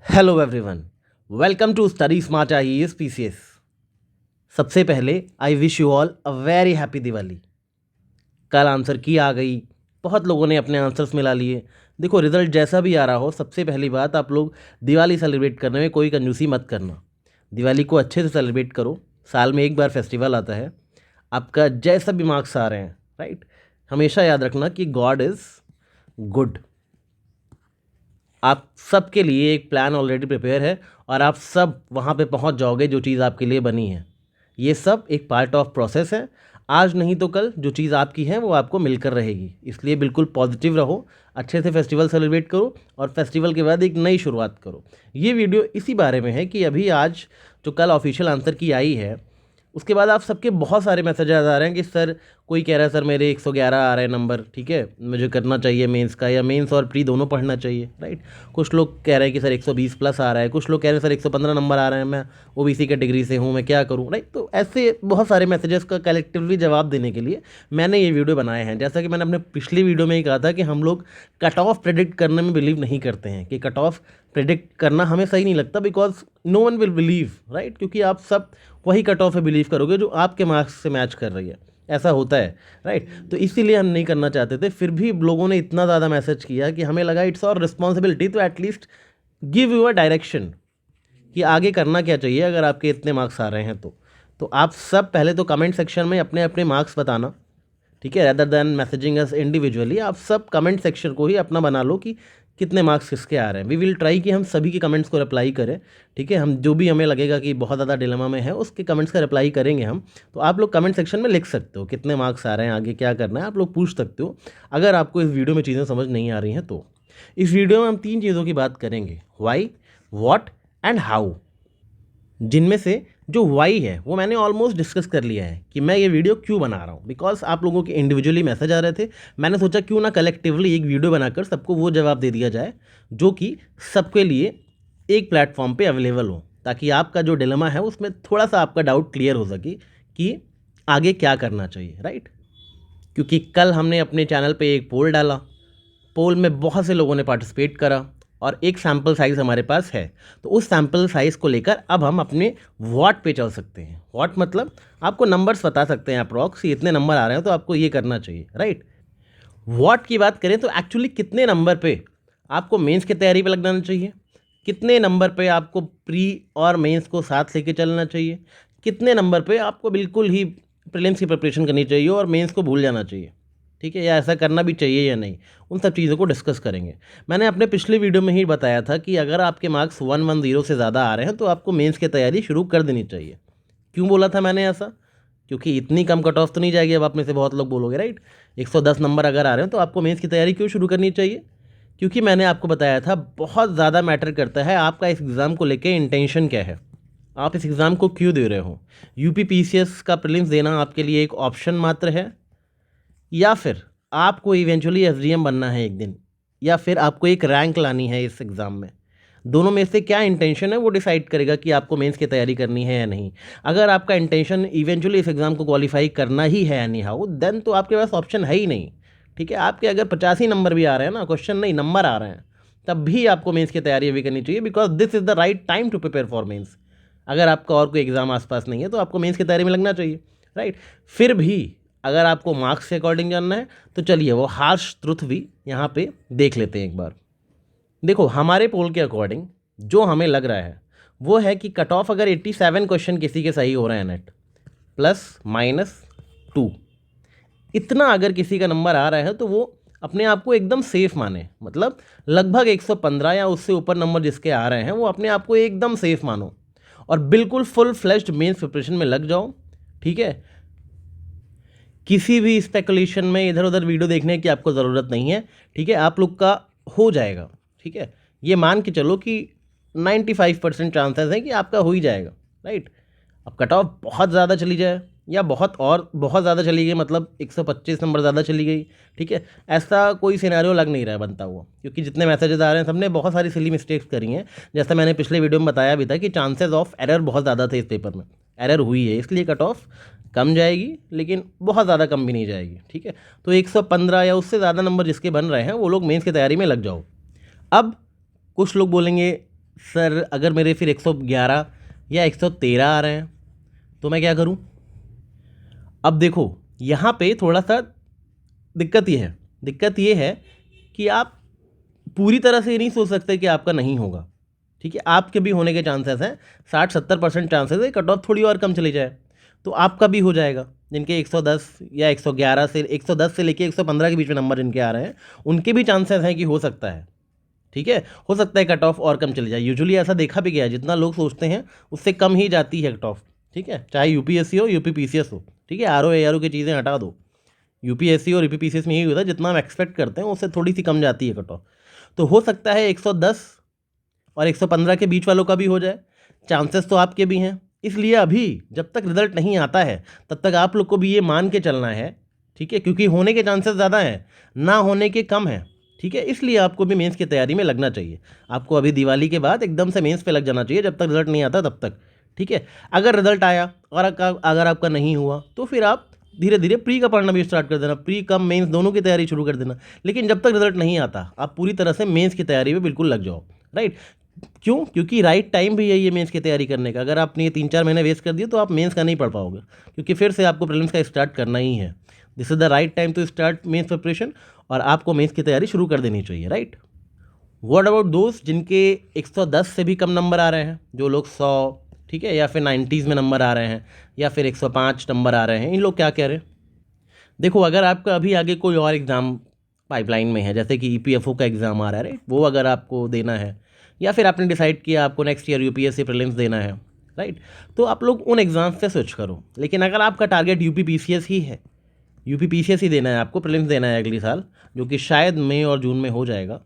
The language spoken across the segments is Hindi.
Hello everyone, welcome to study smart IAS PCS. सबसे पहले I wish you all a very happy Diwali. कल आंसर की आ गई, बहुत लोगों ने अपने आंसर्स मिला लिए। देखो, रिजल्ट जैसा भी आ रहा हो, सबसे पहली बात आप लोग दिवाली सेलिब्रेट करने में कोई कंजूसी मत करना। दिवाली को अच्छे से सेलिब्रेट करो। साल में एक बार फेस्टिवल आता है। आपका जैसा भी मार्क्स आ रहे हैं, राइट, हमेशा याद रखना कि गॉड इज़ गुड। आप सबके लिए एक प्लान ऑलरेडी प्रिपेयर है और आप सब वहाँ पे पहुँच जाओगे जो चीज़ आपके लिए बनी है। ये सब एक पार्ट ऑफ प्रोसेस है। आज नहीं तो कल जो चीज़ आपकी है वो आपको मिलकर रहेगी। इसलिए बिल्कुल पॉजिटिव रहो, अच्छे से फेस्टिवल सेलिब्रेट करो और फेस्टिवल के बाद एक नई शुरुआत करो। ये वीडियो इसी बारे में है कि अभी आज जो कल ऑफिशियल आंसर की आई है, उसके बाद आप सबके बहुत सारे मैसेजेस आ रहे हैं कि सर, कोई कह रहा है सर मेरे 111 आ रहे हैं नंबर, ठीक है, मुझे करना चाहिए मेंस का, या मेंस और प्री दोनों पढ़ना चाहिए, राइट। कुछ लोग कह रहे हैं कि सर 120 प्लस आ रहा है, कुछ लोग कह रहे हैं सर 115 नंबर आ रहे हैं, मैं ओबीसी कैटेगरी से हूँ, मैं क्या करूँ, राइट। तो ऐसे बहुत सारे मैसेजेस का कलेक्टिवली जवाब देने के लिए मैंने ये वीडियो बनाए हैं। जैसा कि मैंने अपने पिछली वीडियो में ही कहा था कि हम लोग कट ऑफ प्रेडिक्ट करने में बिलीव नहीं करते हैं, कि कट ऑफ प्रेडिक्ट करना हमें सही नहीं लगता, because no one will believe, right, क्योंकि आप सब वही कट ऑफ है बिलीव करोगे जो आपके मार्क्स से मैच कर रही है। ऐसा होता है, राइट। तो इसीलिए हम नहीं करना चाहते थे। फिर भी लोगों ने इतना ज़्यादा मैसेज किया कि हमें लगा it's our responsibility to at least give you a direction कि आगे करना क्या चाहिए अगर आपके इतने मार्क्स आ रहे हैं तो आप सब पहले तो कमेंट सेक्शन में अपने अपने मार्क्स बताना, ठीक है, रैदर दैन मैसेजिंग अस इंडिविजुअली। आप सब कमेंट सेक्शन को ही अपना बना लो कि कितने मार्क्स किसके आ रहे हैं। वी विल ट्राई कि हम सभी के कमेंट्स को रिप्लाई करें, ठीक है। हम जो भी हमें लगेगा कि बहुत ज़्यादा डिलेमा में है उसके कमेंट्स का रिप्लाई करेंगे हम। तो आप लोग कमेंट सेक्शन में लिख सकते हो कितने मार्क्स आ रहे हैं, आगे क्या करना है, आप लोग पूछ सकते हो अगर आपको इस वीडियो में चीज़ें समझ नहीं आ रही हैं तो। इस वीडियो में हम 3 चीज़ों की बात करेंगे, वाई, वॉट एंड हाउ। जिनमें से जो वाई है वो मैंने ऑलमोस्ट डिस्कस कर लिया है कि मैं ये वीडियो क्यों बना रहा हूँ, बिकॉज आप लोगों के इंडिविजुअली मैसेज आ रहे थे। मैंने सोचा क्यों ना कलेक्टिवली एक वीडियो बनाकर सबको वो जवाब दे दिया जाए जो कि सबके लिए एक प्लेटफॉर्म पे अवेलेबल हो, ताकि आपका जो डिलेमा है उसमें थोड़ा सा आपका डाउट क्लियर हो सके कि आगे क्या करना चाहिए, राइट। क्योंकि कल हमने अपने चैनल पे एक पोल डाला, पोल में बहुत से लोगों ने पार्टिसिपेट करा और एक सैम्पल साइज़ हमारे पास है। तो उस सैम्पल साइज़ को लेकर अब हम अपने वॉट पे चल सकते हैं। वॉट मतलब आपको नंबर्स बता सकते हैं अप्रॉक्स, इतने नंबर आ रहे हैं तो आपको ये करना चाहिए, राइट। वॉट की बात करें तो एक्चुअली कितने नंबर पे आपको मेंस की तैयारी पे लग जाना चाहिए, कितने नंबर पे आपको प्री और मेंस को साथ लेके चलना चाहिए, कितने नंबर पे आपको बिल्कुल ही प्रीलिम्स की प्रिपरेशन करनी चाहिए और मेंस को भूल जाना चाहिए, ठीक है, या ऐसा करना भी चाहिए या नहीं, उन सब चीज़ों को डिस्कस करेंगे। मैंने अपने पिछले वीडियो में ही बताया था कि अगर आपके मार्क्स 110 से ज़्यादा आ रहे हैं तो आपको मेंस की तैयारी शुरू कर देनी चाहिए। क्यों बोला था मैंने ऐसा? क्योंकि इतनी कम कट ऑफ तो नहीं जाएगी। अब आप में से बहुत लोग बोलोगे, राइट, 110 नंबर अगर आ रहे हैं तो आपको मेंस की तैयारी क्यों शुरू करनी चाहिए? क्योंकि मैंने आपको बताया था बहुत ज़्यादा मैटर करता है आपका इस एग्ज़ाम को लेके इंटेंशन क्या है, आप इस एग्ज़ाम को क्यों दे रहे हो। यूपी पीसीएस का प्रीलिम्स देना आपके लिए एक ऑप्शन मात्र है, या फिर आपको इवेंचुअली एसडीएम बनना है एक दिन, या फिर आपको एक रैंक लानी है इस एग्ज़ाम में। दोनों में से क्या इंटेंशन है वो डिसाइड करेगा कि आपको मेंस की तैयारी करनी है या नहीं। अगर आपका इंटेंशन इवेंचुअली इस एग्ज़ाम को क्वालिफाई करना ही है एनी हाउ, देन तो आपके पास ऑप्शन है ही नहीं, ठीक है। आपके अगर 85 नंबर भी आ रहे हैं ना, क्वेश्चन नहीं नंबर आ रहे हैं, तब भी आपको मेंस की तैयारी अभी करनी चाहिए, because this is the right time to prepare for mains. अगर आपका और कोई एग्ज़ाम आसपास नहीं है तो आपको मेंस की तैयारी में लगना चाहिए, राइट। फिर भी अगर आपको मार्क्स के अकॉर्डिंग जानना है तो चलिए वो हार्श ट्रुथ भी यहाँ पे देख लेते हैं एक बार। देखो, हमारे पोल के अकॉर्डिंग जो हमें लग रहा है वो है कि कट ऑफ अगर 87 क्वेश्चन किसी के सही हो रहे हैं नेट +-2, इतना अगर किसी का नंबर आ रहा है तो वो अपने आप को एकदम सेफ माने। मतलब लगभग 115 या उससे ऊपर नंबर जिसके आ रहे हैं वो अपने आप को एकदम सेफ मानो और बिल्कुल फुल फ्लेश्ड मेंस प्रिपरेशन में लग जाओ, ठीक है। किसी भी स्पेकुलेशन में इधर उधर वीडियो देखने की आपको ज़रूरत नहीं है, ठीक है। आप लोग का हो जाएगा, ठीक है। ये मान के चलो कि 95% चांसेस हैं कि आपका हो ही जाएगा, राइट। अब कट ऑफ बहुत ज़्यादा चली जाए या बहुत ज़्यादा चली गई, मतलब 125 नंबर ज़्यादा चली गई, ठीक है, ऐसा कोई सिनेरियो लग नहीं रहा है बनता हुआ, क्योंकि जितने मैसेजेस आ रहे हैं सबने बहुत सारी सिली मिस्टेक्स करी हैं। जैसा मैंने पिछले वीडियो में बताया भी था कि चांसेस ऑफ एरर बहुत ज़्यादा थे, इस पेपर में एरर हुई है, इसलिए कट ऑफ कम जाएगी, लेकिन बहुत ज़्यादा कम भी नहीं जाएगी, ठीक है। तो 115 या उससे ज़्यादा नंबर जिसके बन रहे हैं वो लोग मेंस की तैयारी में लग जाओ। अब कुछ लोग बोलेंगे सर अगर मेरे फिर 111 या 113 आ रहे हैं तो मैं क्या करूं? अब देखो यहाँ पे थोड़ा सा दिक्कत ये है कि आप पूरी तरह से ये नहीं सोच सकते कि आपका नहीं होगा, ठीक है? आपके भी होने के चांसेस हैं, 60-70% चांसेस है कट ऑफ थोड़ी और कम चली जाए तो आपका भी हो जाएगा। जिनके 110 या 111 से 110 से लेके 115 के बीच में नंबर जिनके आ रहे हैं उनके भी चांसेस हैं कि हो सकता है, ठीक है? हो सकता है कट ऑफ और कम चली जाए। यूजुअली ऐसा देखा भी गया है, जितना लोग सोचते हैं उससे कम ही जाती है कट ऑफ, ठीक है? चाहे यूपीएससी हो यूपीपीसीएस हो, ठीक है? आरओ एआरओ की चीज़ें हटा दो, यूपीएससी और यूपीपीसीएस में यही होता है, जितना हम एक्सपेक्ट करते हैं उससे थोड़ी सी कम जाती है कट ऑफ। तो हो सकता है 110 और 115 के बीच वालों का भी हो जाए, चांसेस तो आपके भी हैं। इसलिए अभी जब तक रिजल्ट नहीं आता है तब तक आप लोग को भी ये मान के चलना है, ठीक है? क्योंकि होने के चांसेस ज़्यादा हैं, ना होने के कम हैं, ठीक है? इसलिए आपको भी मेंस की तैयारी में लगना चाहिए। आपको अभी दिवाली के बाद एकदम से मेंस पे लग जाना चाहिए, जब तक रिजल्ट नहीं आता तब तक, ठीक है? अगर रिजल्ट आया और अगर आपका नहीं हुआ तो फिर आप धीरे धीरे प्री का पढ़ना भी स्टार्ट कर देना, प्री कम मेंस दोनों की तैयारी शुरू कर देना। लेकिन जब तक रिजल्ट नहीं आता आप पूरी तरह से मेंस की तैयारी में बिल्कुल लग जाओ, राइट? क्यों? क्योंकि राइट टाइम भी यही है मेंस की तैयारी करने का। अगर आपने ये 3-4 महीने वेस्ट कर दिए तो आप मेंस का नहीं पढ़ पाओगे, क्योंकि फिर से आपको प्रीलिम्स का स्टार्ट करना ही है। This is the right time to start mains preparation, और आपको मेंस की तैयारी शुरू कर देनी चाहिए, राइट? व्हाट अबाउट दोस्त जिनके 110 से भी कम नंबर आ रहे हैं, जो लोग 100, ठीक है, या फिर 90s में नंबर आ रहे हैं, या फिर 105 नंबर आ रहे हैं, इन लोग क्या कह रहे हैं? देखो अगर आपका अभी आगे कोई और एग्ज़ाम पाइपलाइन में है, जैसे कि ईपीएफओ का एग्ज़ाम आ रहा है, राइट, वो अगर आपको देना है, या फिर आपने डिसाइड किया आपको नेक्स्ट ईयर यूपीएससी प्रीलिम्स देना है, राइट, तो आप लोग उन एग्ज़ाम से स्विच करो। लेकिन अगर आपका टारगेट यूपीपीसीएस ही है, यूपीपीसीएस ही देना है, आपको प्रीलिम्स देना है अगले साल, जो कि शायद मई और जून में हो जाएगा,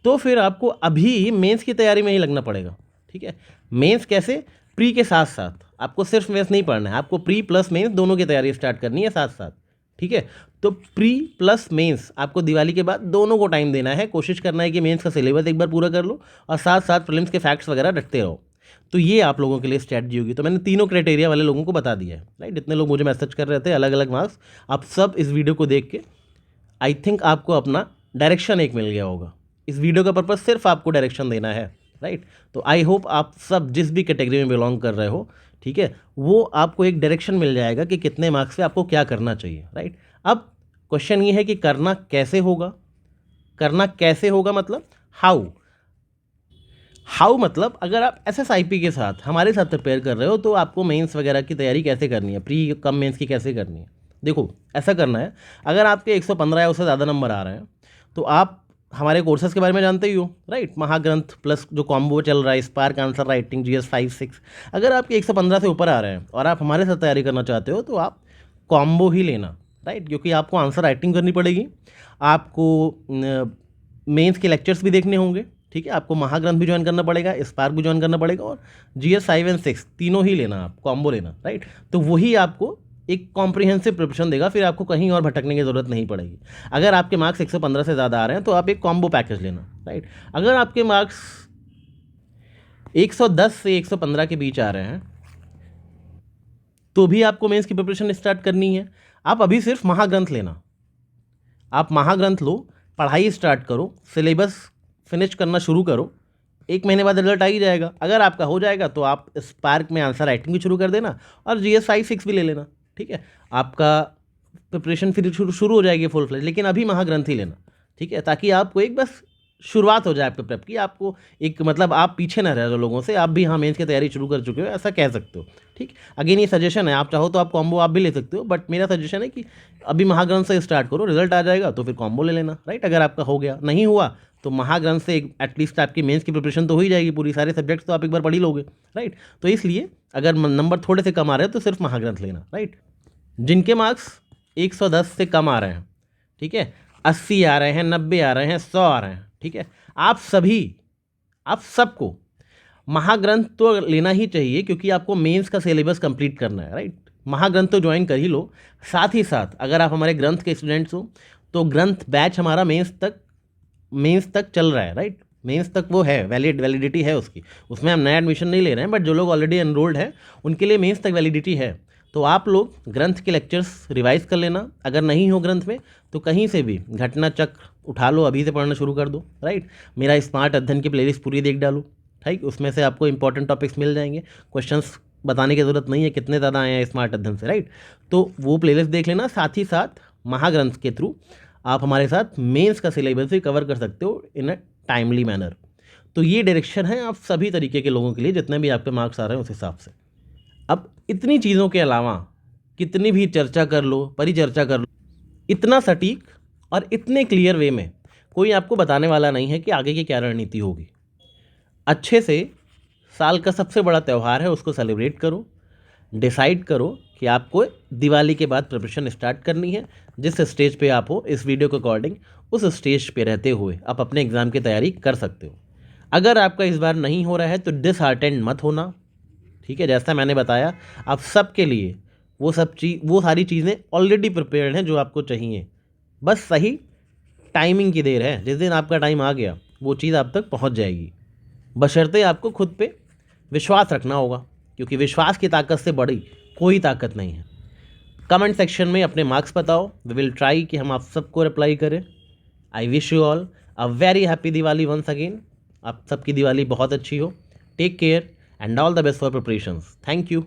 तो फिर आपको अभी मेंस की तैयारी में ही लगना पड़ेगा, ठीक है? मेंस कैसे? प्री के साथ साथ आपको सिर्फ मेंस नहीं पढ़ना है, आपको प्री प्लस मेंस दोनों की तैयारी स्टार्ट करनी है साथ साथ, ठीक है? तो प्री प्लस मेंस आपको दिवाली के बाद दोनों को टाइम देना है। कोशिश करना है कि मेंस का सिलेबस एक बार पूरा कर लो और साथ साथ प्रीलिम्स के फैक्ट्स वगैरह रखते रहो। तो ये आप लोगों के लिए स्ट्रैटेजी होगी। तो मैंने तीनों क्राइटेरिया वाले लोगों को बता दिया है, राइट? जितने लोग मुझे मैसेज कर रहे थे अलग अलग मार्क्स, आप सब इस वीडियो को देख के आई थिंक आपको अपना डायरेक्शन एक मिल गया होगा। इस वीडियो का पर्पज़ सिर्फ आपको डायरेक्शन देना है, राइट? तो आई होप आप सब जिस भी कैटेगरी में बिलोंग कर रहे हो, ठीक है, वो आपको एक डायरेक्शन मिल जाएगा कि कितने मार्क्स पे आपको क्या करना चाहिए, राइट? अब क्वेश्चन ये है कि करना कैसे होगा। करना कैसे होगा मतलब हाउ मतलब अगर आप एसएसआईपी के साथ हमारे साथ प्रिपेयर कर रहे हो तो आपको मेंस वगैरह की तैयारी कैसे करनी है, प्री कम मेंस की कैसे करनी है। देखो ऐसा करना है, अगर आपके 115 या उससे ज़्यादा नंबर आ रहे हैं तो आप हमारे कोर्सेज़ के बारे में जानते ही हो, राइट? महाग्रंथ प्लस जो कॉम्बो चल रहा है, स्पार्क आंसर राइटिंग GS 5-6, अगर आपके 115 से ऊपर आ रहे हैं और आप हमारे साथ तैयारी करना चाहते हो तो आप कॉम्बो ही लेना, राइट? क्योंकि आपको आंसर राइटिंग करनी पड़ेगी, आपको मेंस के लेक्चर्स भी देखने होंगे, ठीक है? आपको महाग्रंथ भी ज्वाइन करना पड़ेगा, स्पार्क भी ज्वाइन करना पड़ेगा, और GS 5 और 6 तीनों ही लेना, आप कॉम्बो लेना, राइट? तो वही आपको एक कॉम्प्रिहेंसिव प्रिपरेशन देगा, फिर आपको कहीं और भटकने की ज़रूरत नहीं पड़ेगी। अगर आपके मार्क्स 115 से ज़्यादा आ रहे हैं तो आप एक कॉम्बो पैकेज लेना, राइट? अगर आपके मार्क्स 110 से 115 के बीच आ रहे हैं तो भी आपको मेंस की प्रिपरेशन स्टार्ट करनी है। आप अभी सिर्फ महाग्रंथ लेना, आप महाग्रंथ लो, पढ़ाई स्टार्ट करो, सिलेबस फिनिश करना शुरू करो, 1 महीने बाद रिजल्ट आ ही जाएगा। अगर आपका हो जाएगा तो आप स्पार्क में आंसर राइटिंग भी शुरू कर देना और GS 5-6 भी ले लेना, ठीक है? आपका प्रिपरेशन फिर शुरू हो जाएगी फुल फ्लेज। लेकिन अभी महाग्रंथ ही लेना, ठीक है? ताकि आपको एक बस शुरुआत हो जाए आपके प्रेप की, आपको एक मतलब आप पीछे ना रह जाओ लोगों से, आप भी हाँ मेंस की तैयारी शुरू कर चुके हो, ऐसा कह सकते हो, ठीक? अगेन ये सजेशन है, आप चाहो तो आप कॉम्बो आप भी ले सकते हो, बट मेरा सजेशन है कि अभी महाग्रंथ से स्टार्ट करो, रिजल्ट आ जाएगा तो फिर कॉम्बो ले लेना, राइट? अगर आपका हो गया, नहीं हुआ तो महाग्रंथ से एटलीस्ट आपकी मेंस की प्रिपरेशन तो हो ही जाएगी पूरी, सारे सब्जेक्ट्स तो आप एक बार पढ़ ही लोगे, राइट? तो इसलिए अगर नंबर थोड़े से कम आ रहे हैं तो सिर्फ महाग्रंथ लेना, राइट? जिनके मार्क्स 110 से कम आ रहे हैं, ठीक है, 80 आ रहे हैं, 90 आ रहे हैं, 100 आ रहे हैं, ठीक है, आप सबको महाग्रंथ तो लेना ही चाहिए, क्योंकि आपको मेंस का सिलेबस कंप्लीट करना है, राइट? महाग्रंथ तो ज्वाइन कर ही लो। साथ ही साथ अगर आप हमारे ग्रंथ के स्टूडेंट्स हो तो ग्रंथ बैच हमारा मेंस तक चल रहा है, राइट? मेंस तक वो है, वैलिडिटी है उसकी, उसमें हम नया एडमिशन नहीं ले रहे हैं, बट जो लोग ऑलरेडी एनरोल्ड हैं उनके लिए मेंस तक वैलिडिटी है। तो आप लोग ग्रंथ के लेक्चर्स रिवाइज कर लेना। अगर नहीं हो ग्रंथ में तो कहीं से भी घटना चक्र उठा लो, अभी से पढ़ना शुरू कर दो, राइट? मेरा स्मार्ट अध्ययन की प्लेलिस्ट पूरी देख डालो, ठीक, उसमें से आपको इंपॉर्टेंट टॉपिक्स मिल जाएंगे, क्वेश्चंस बताने की ज़रूरत नहीं है कितने ज़्यादा आए हैं स्मार्ट अध्ययन से, राइट। तो वो प्लेलिस्ट देख लेना। साथ ही साथ महाग्रंथ के थ्रू आप हमारे साथ मेंस का सिलेबस भी कवर कर सकते हो इन अ टाइमली मैनर। तो ये डायरेक्शन है आप सभी तरीके के लोगों के लिए, जितने भी आपके मार्क्स आ रहे हैं उस हिसाब से। अब इतनी चीज़ों के अलावा कितनी भी चर्चा कर लो, परिचर्चा कर लो, इतना सटीक और इतने क्लियर वे में कोई आपको बताने वाला नहीं है कि आगे की क्या रणनीति होगी। अच्छे से साल का सबसे बड़ा त्यौहार है उसको सेलिब्रेट करो, डिसाइड करो कि आपको दिवाली के बाद प्रिपरेशन स्टार्ट करनी है। जिस स्टेज पे आप हो इस वीडियो के अकॉर्डिंग, उस स्टेज पे रहते हुए आप अपने एग्ज़ाम की तैयारी कर सकते हो। अगर आपका इस बार नहीं हो रहा है तो डिसहार्टेंड मत होना, ठीक है। जैसा मैंने बताया आप सबके लिए वो सारी चीज़ें ऑलरेडी प्रिपेयर्ड हैं जो आपको चाहिए, बस सही टाइमिंग की देर है। जिस दिन आपका टाइम आ गया वो चीज़ आप तक पहुंच जाएगी, बशर्ते आपको खुद पे विश्वास रखना होगा, क्योंकि विश्वास की ताकत से बड़ी कोई ताकत नहीं है। कमेंट सेक्शन में अपने मार्क्स बताओ, वी विल ट्राई कि हम आप सबको रिप्लाई करें। I wish you all a very happy Diwali once again. आप सबकी दिवाली बहुत अच्छी हो। Take care and all the best for preparations. Thank you.